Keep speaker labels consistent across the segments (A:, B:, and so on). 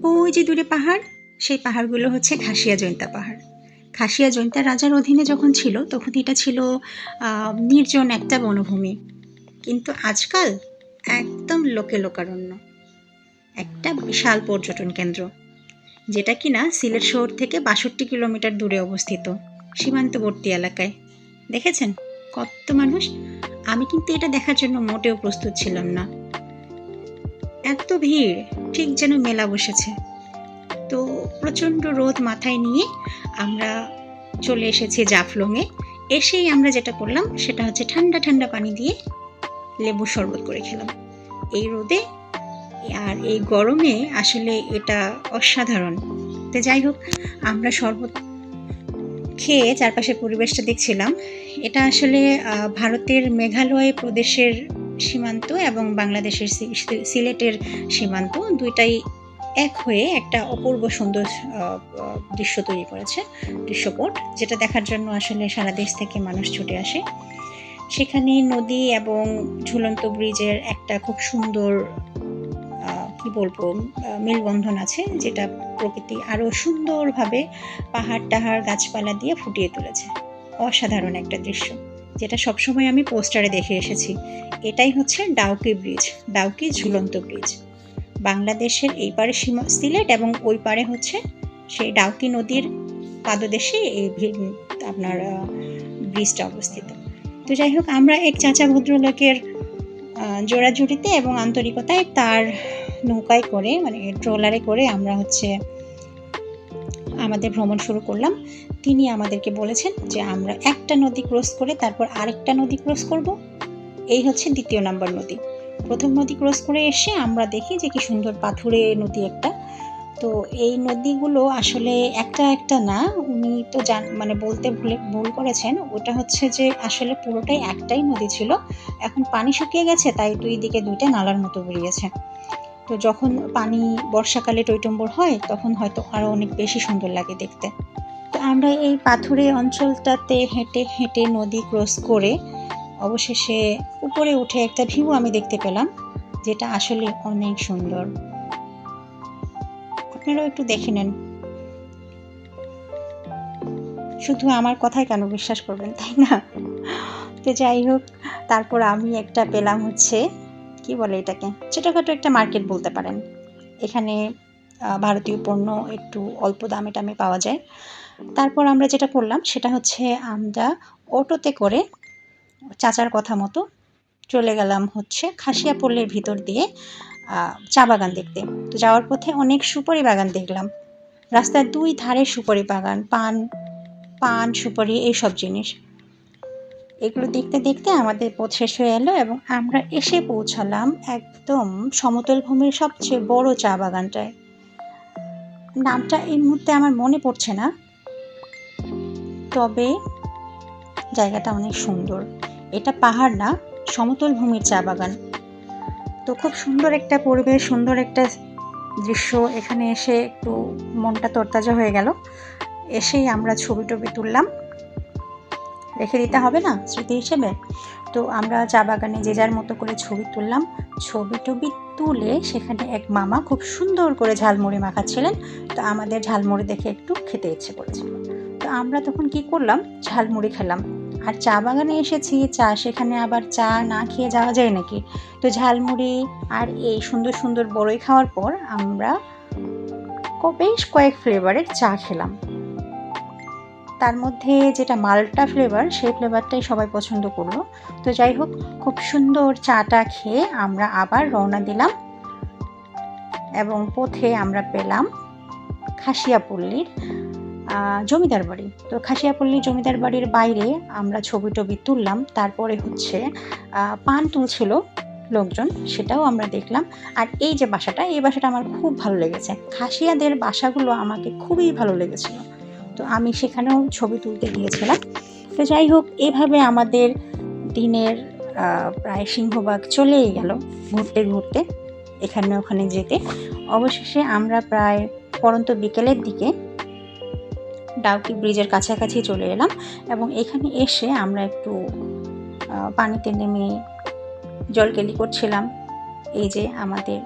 A: ওই যে দূরে পাহাড়, সেই পাহাড়গুলো হচ্ছে খাসিয়া জৈন্তা পাহাড়। খাসিয়া জৈন্তা রাজার অধীনে যখন ছিল তখন এটা ছিল নির্জন একটা বনভূমি, কিন্তু আজকাল একদম লোকে লোকারণ্য, একটা বিশাল পর্যটন কেন্দ্র, যেটা কিনা সিলেট শহর থেকে ৬২ কিলোমিটার দূরে অবস্থিত, সীমান্তবর্তী এলাকায়। দেখেছেন কত মানুষ? আমি কিন্তু এটা দেখার জন্য মোটেও প্রস্তুত ছিলাম না, এত ভিড়, ঠিক যেন মেলা বসেছে। তো প্রচণ্ড রোদ মাথায় নিয়ে আমরা চলে এসেছি জাফলংয়ে। এসেই আমরা যেটা করলাম সেটা হচ্ছে ঠান্ডা ঠান্ডা পানি দিয়ে লেবু শরবত করে খেলাম এই রোদে আর এই গরমে। আসলে এটা অসাধারণ। তো যাই হোক, আমরা শরবত খেয়ে চারপাশের পরিবেশটা দেখছিলাম। এটা আসলে ভারতের মেঘালয় প্রদেশের সীমান্ত এবং বাংলাদেশের সিলেটের সীমান্ত, দুইটাই এক হয়ে একটা অপূর্ব সুন্দর দৃশ্য তৈরি করেছে, দৃশ্যপট, যেটা দেখার জন্য আসলে সারা দেশ থেকে মানুষ ছুটে আসে। সেখানে নদী এবং ঝুলন্ত ব্রিজের একটা খুব সুন্দর কি বলবো মেলবন্ধন আছে, যেটা প্রকৃতি আরো সুন্দরভাবে পাহাড় টাহাড় গাছপালা দিয়ে ফুটিয়ে তুলেছে। অসাধারণ একটা দৃশ্য, যেটা সবসময় আমি পোস্টারে দেখে এসেছি। এটাই হচ্ছে ডাউকি ব্রিজ, ডাউকি ঝুলন্ত ব্রিজ। বাংলাদেশের এই পারে সিলেট এবং ওই পারে হচ্ছে সেই ডাউকি নদীর পাদদেশে এই আপনার ব্রিজটা অবস্থিত। তো যাই হোক, আমরা এক চাচা ভদ্রলোকের জোড়াজুড়িতে এবং আন্তরিকতায় তার নৌকায় করে, মানে ট্রলারে করে আমরা হচ্ছে আমাদের ভ্রমণ শুরু করলাম। তিনি আমাদেরকে বলেছেন যে আমরা একটা নদী ক্রস করে তারপর আরেকটা নদী ক্রস করব। এই হচ্ছে দ্বিতীয় নাম্বার নদী। প্রথম নদী ক্রস করে এসে আমরা দেখি যে কি সুন্দর পাথুরে নদী একটা। তো এই নদীগুলো আসলে একটা একটা না, উনি তো মানে বলতে ভুল করেছেন। ওটা হচ্ছে যে আসলে পুরোটাই একটাই নদী ছিল, এখন পানি শুকিয়ে গেছে তাই দুই দিকে দুইটা নালার মতো বেরিয়েছে। তো যখন পানি বর্ষাকালে টইটম্বর হয় তখন হয়তো আরো অনেক বেশি সুন্দর লাগে দেখতে। তো আমরা এই পাথুরে অঞ্চলটাতে হেঁটে হেঁটে নদী ক্রস করে অবশেষে উপরে উঠে একটা ভিউ আমি দেখতে পেলাম, যেটা আসলে অনেক সুন্দর। আপনারাও একটু দেখে নেন। শুধু আমার কথায় কেন বিশ্বাস করবেন, তাই না? তো যাই হোক, তারপর আমি একটা পেলাম হচ্ছে কি বলে এটাকে, ছোটোখাটো একটা মার্কেট বলতে পারেন। এখানে ভারতীয় পণ্য একটু অল্প দামে টামে পাওয়া যায়। তারপর আমরা যেটা করলাম সেটা হচ্ছে আমরা অটোতে করে চাচার কথা মতো চলে গেলাম হচ্ছে খাসিয়াপল্লির ভিতর দিয়ে চা বাগান দেখতে। তো যাওয়ার পথে অনেক সুপারি বাগান দেখলাম, রাস্তার দুই ধারে সুপারি বাগান, পান সুপারি এইসব জিনিস। এগুলো দেখতে দেখতে আমাদের পথ শেষ হয়ে এলো এবং আমরা এসে পৌঁছালাম একদম সমতল ভূমির সবচেয়ে বড় চা বাগানটায়। নামটা এই মুহূর্তে আমার মনে পড়ছে না, তবে জায়গাটা অনেক সুন্দর। এটা পাহাড় না, সমতল ভূমির চা বাগান। তো খুব সুন্দর একটা পরিবেশ, সুন্দর একটা দৃশ্য। এখানে এসে একটু মনটা তরতাজা হয়ে গেল। এসেই আমরা ছবি টবি তুললাম, রেখে দিতে হবে না স্মৃতি হিসেবে। তো আমরা চা বাগানে যে যার মতো করে ছবি তুললাম। ছবি টবি তুলে সেখানে এক মামা খুব সুন্দর করে ঝালমুড়ি মাখাচ্ছিলেন। তো আমাদের ঝালমুড়ি দেখে একটু খেতে ইচ্ছে করেছিল। তো আমরা তখন কি করলাম, ঝালমুড়ি খেলাম। আর চা বাগানে এসেছি, সেখানে আবার চা না খেয়ে যাওয়া যায় নাকি? তো ঝালমুড়ি আর এই সুন্দর সুন্দর বড়ই খাওয়ার পর আমরা বেশ কয়েক ফ্লেভারের চা খেলাম। তার মধ্যে যেটা মাল্টা ফ্লেভার, সেই ফ্লেভারটাই সবাই পছন্দ করলো। তো যাই হোক, খুব সুন্দর চাটা খেয়ে আমরা আবার রওনা দিলাম এবং পথে আমরা পেলাম খাসিয়াপল্লির জমিদার বাড়ি। তো খাসিয়াপল্লির জমিদার বাড়ির বাইরে আমরা ছবি টবি তুললাম। তারপরে হচ্ছে পান তুলছিল লোকজন, সেটাও আমরা দেখলাম। আর এই যে বাসাটা, এই বাসাটা আমার খুব ভালো লেগেছে। খাসিয়াদের বাসাগুলো আমাকে খুবই ভালো লেগেছিল, তো আমি সেখানেও ছবি তুলতে গিয়েছিলাম। তো যাই হোক, এভাবে আমাদের দিনের প্রায় সিংহভাগ চলেই গেল ঘুরতে ঘুরতে, এখানে ওখানে যেতে। অবশেষে আমরা প্রায় পরন্ত বিকেলের দিকে ডাউকি ব্রিজের কাছাকাছি চলে এলাম এবং এখানে এসে আমরা একটু পানিতে নেমে জলকেলি করছিলাম। এই যে আমাদের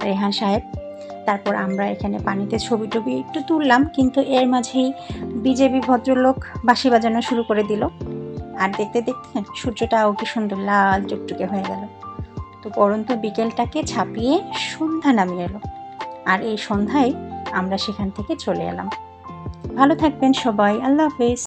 A: রেহান সাহেব, তারপর আমরা এখানে পানিতে ছবি টবি একটু তুললাম, কিন্তু এর মাঝেই বিজেপি ভদ্রলোক বাঁশি বাজানো শুরু করে দিল। আর দেখতে দেখতে সূর্যটাও কি সুন্দর লাল টুকটুকে হয়ে গেল। তো পরন্ত বিকেলটাকে ছাপিয়ে সন্ধ্যা নামিয়ে এলো, আর এই সন্ধ্যায় আমরা সেখান থেকে চলে এলাম। ভালো থাকবেন সবাই, আল্লাহ হাফেজ।